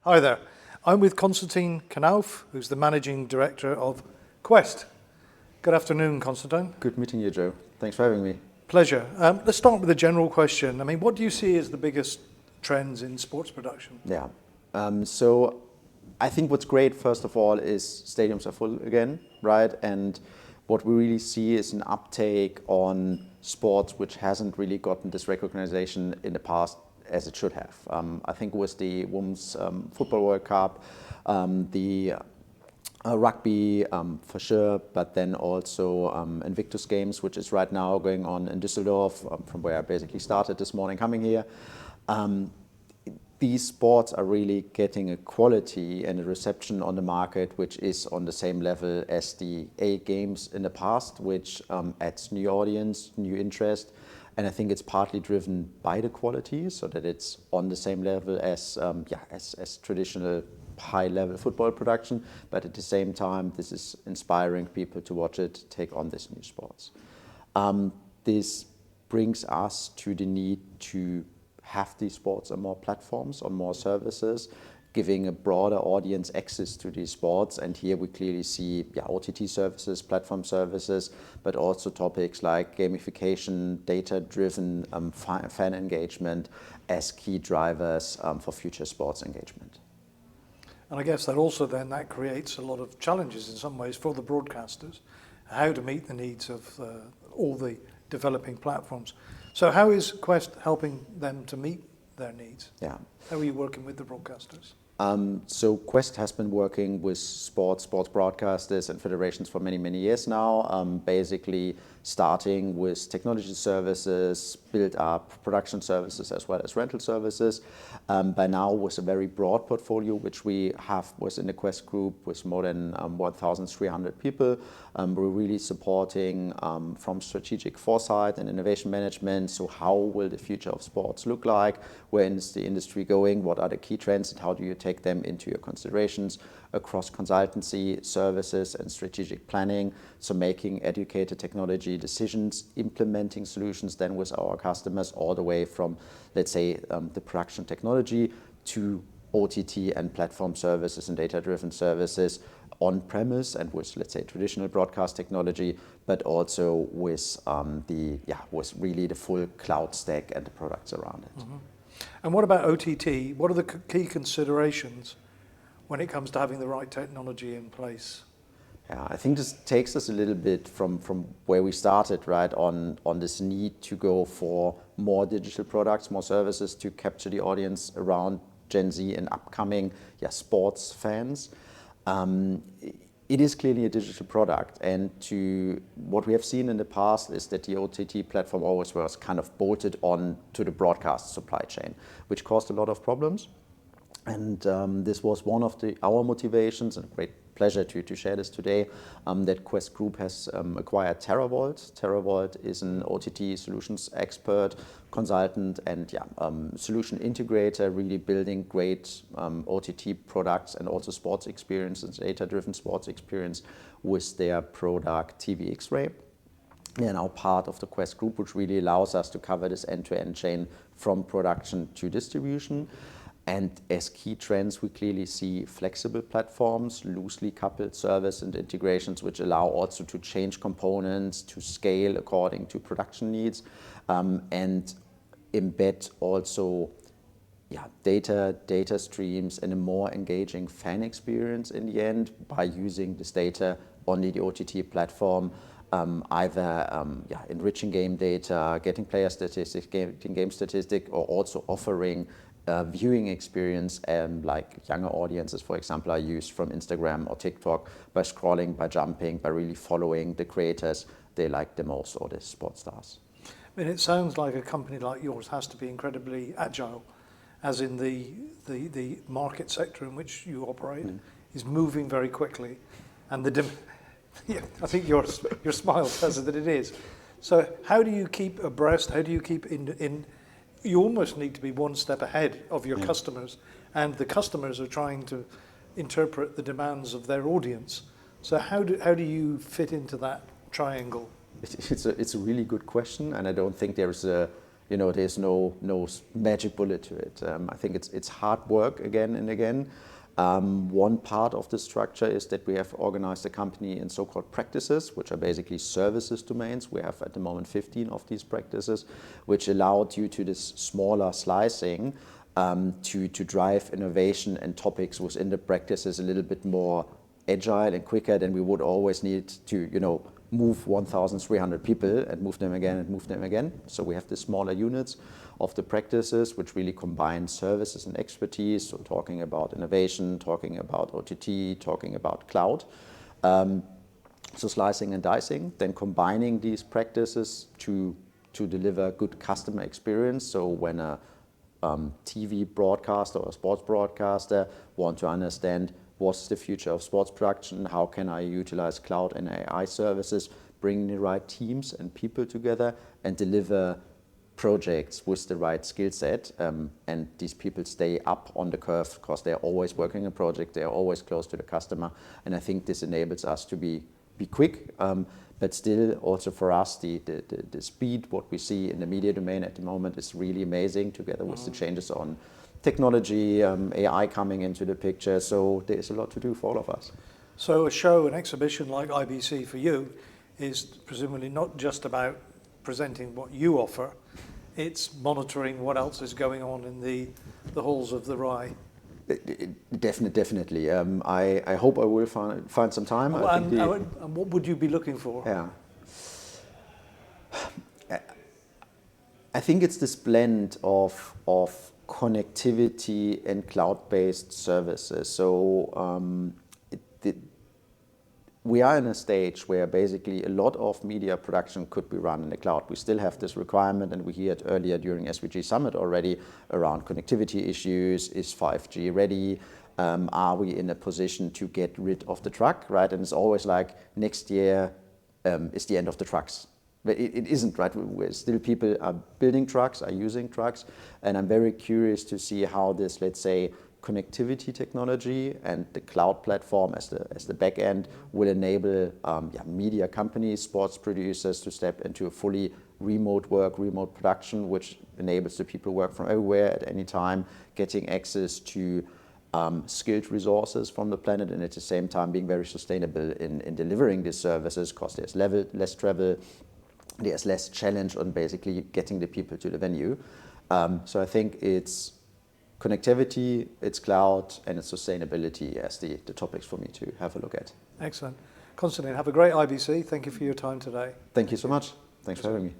Hi there. I'm with Konstantin Knauf, who's the Managing Director of Qvest. Good afternoon, Konstantin. Good meeting you, Joe. Thanks for having me. Pleasure. Let's start with a general question. I mean, what do you see as the biggest trends in sports production? Yeah. So I think what's great, first of all, is stadiums are full again, right? And what we really see is an uptake on sports which hasn't really gotten this recognition in the past as it should have. I think with the Women's Football World Cup, the rugby for sure, but then also Invictus Games, which is right now going on in Düsseldorf, from where I basically started this morning coming here. These sports are really getting a quality and a reception on the market which is on the same level as the A games in the past, which adds new audience, new interest. And I think it's partly driven by the quality, so that it's on the same level as traditional high-level football production. But at the same time, this is inspiring people to watch it, take on these new sports. This brings us to the need to have these sports on more platforms, on more services, giving a broader audience access to these sports. And here we clearly see OTT services, platform services, but also topics like gamification, data-driven fan engagement as key drivers for future sports engagement. And I guess that also then that creates a lot of challenges in some ways for the broadcasters, how to meet the needs of all the developing platforms. So how is Qvest helping them to meet their needs? Yeah. How are you working with the broadcasters? So Qvest has been working with sports broadcasters and federations for many, many years now, basically starting with technology services, build up production services as well as rental services. By now with a very broad portfolio, which we have within the Qvest group with more than 1,300 people. We're really supporting from strategic foresight and innovation management. So how will the future of sports look like? Where is the industry going? What are the key trends and how do you take them into your considerations across consultancy, services and strategic planning? So making educated technology decisions, implementing solutions then with our customers all the way from, let's say, the production technology to OTT and platform services and data-driven services on-premise and with, let's say, traditional broadcast technology, but also with with really the full cloud stack and the products around it. Mm-hmm. And what about OTT? What are the key considerations when it comes to having the right technology in place? Yeah, I think this takes us a little bit from where we started, right, on this need to go for more digital products, more services to capture the audience around Gen Z and upcoming sports fans. It is clearly a digital product, and what we have seen in the past is that the OTT platform always was kind of bolted on to the broadcast supply chain, which caused a lot of problems. And this was one of our motivations, and a great pleasure to share this today, that Qvest Group has acquired TeraVolt. TeraVolt is an OTT solutions expert, consultant, and solution integrator, really building great OTT products and also sports experiences, data-driven sports experience with their product TV X-Ray. They are now part of the Qvest Group, which really allows us to cover this end-to-end chain from production to distribution. And as key trends, we clearly see flexible platforms, loosely coupled service and integrations, which allow also to change components, to scale according to production needs, and embed also data streams and a more engaging fan experience in the end by using this data on the OTT platform, either enriching game data, getting player statistics, getting game statistic, or also offering viewing experience like younger audiences, for example, are used from Instagram or TikTok by scrolling, by jumping, by really following the creators they like the most or the sports stars. I mean, it sounds like a company like yours has to be incredibly agile, as in the market sector in which you operate is moving very quickly, and I think your smile says that it is. So how do you keep abreast? How do you keep in? You almost need to be one step ahead of your customers, and the customers are trying to interpret the demands of their audience. So how do you fit into that triangle? It's a really good question, and I don't think there's a there's no magic bullet to it. I think it's hard work again and again. One part of the structure is that we have organized the company in so-called practices, which are basically services domains. We have at the moment 15 of these practices, which allow, due to this smaller slicing, to drive innovation and topics within the practices a little bit more agile and quicker than we would always need to, move 1,300 people and move them again and move them again. So we have the smaller units of the practices, which really combine services and expertise. So talking about innovation, talking about OTT, talking about cloud. So slicing and dicing, then combining these practices to deliver good customer experience. So when a TV broadcaster or a sports broadcaster want to understand what's the future of sports production, how can I utilize cloud and AI services, bring the right teams and people together and deliver projects with the right skill set, and these people stay up on the curve because they're always working a project, they're always close to the customer, and I think this enables us to be quick, but still also for us the speed what we see in the media domain at the moment is really amazing, together with the changes on technology, AI coming into the picture, so there's a lot to do for all of us. So a show, an exhibition like IBC for you is presumably not just about presenting what you offer, it's monitoring what else is going on in the halls of the RAI. Definitely. I hope I will find some time. And what would you be looking for? Yeah. I think it's this blend of connectivity and cloud-based services. So we are in a stage where basically a lot of media production could be run in the cloud. We still have this requirement, and we heard it earlier during SVG Summit already around connectivity issues. Is 5G ready? Are we in a position to get rid of the truck, right? And it's always like next year is the end of the trucks. But it isn't, right? Still people are building trucks, are using trucks, and I'm very curious to see how this, let's say, connectivity technology and the cloud platform as the back end will enable media companies, sports producers to step into a fully remote work, remote production, which enables the people to work from everywhere at any time, getting access to skilled resources from the planet, and at the same time being very sustainable in delivering these services, because there's less travel, there's less challenge on basically getting the people to the venue. So I think it's connectivity, it's cloud, and it's sustainability as the topics for me to have a look at. Excellent. Konstantin, have a great IBC. Thank you for your time today. Thank you so much. Thanks for having me.